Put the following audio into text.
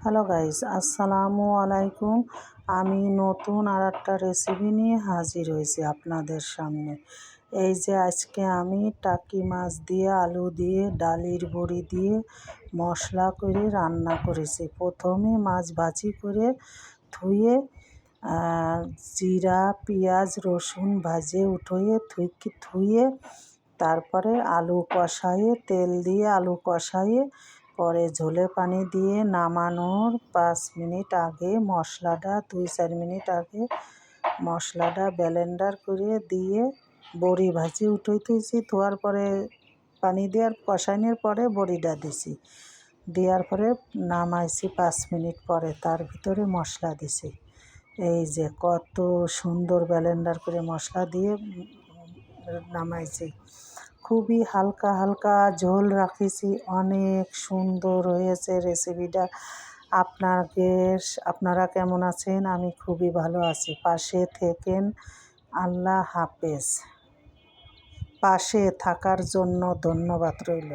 Hello guys, আসসালামু আলাইকুম। আমি নতুন আর একটা রেসিপি নিয়ে হাজির হয়েছি আপনাদের সামনে। এই যে আজকে আমি টাকি মাছ দিয়ে, আলু দিয়ে, ডালির বড়ি দিয়ে মশলা করে রান্না করেছি। প্রথমে মাছ ভাজি করে ধুয়ে জিরা, পেঁয়াজ, রসুন ভাজে ধুয়ে তারপরে আলু কষায়ে, তেল দিয়ে আলু কষায়ে, পরে ঝোলে পানি দিয়ে নামানোর 5 মিনিট আগে মশলাটা 2-4 মিনিট আগে মশলাটা ব্লেন্ডার করে দিয়ে বড়ি ভাজি উঠাইতেছি। ধোয়ার পরে পানি দেওয়ার কষানোর পরে বড়িটা দিছি, দেওয়ার পরে নামাইছি 5 মিনিট পরে, তার ভিতরে মশলা দিছি। এই যে কত সুন্দর ব্লেন্ডার করে মশলা দিয়ে নামাইছি। খুবই হালকা হালকা ঝোল রাখিছি, অনেক সুন্দর হয়েছে রেসিপিটা। আপনারা কেমন আছেন? আমি খুবই ভালো আছি। পাশে থেকেন। আল্লাহ হাফেজ। পাশে থাকার জন্য ধন্যবাদ রইল।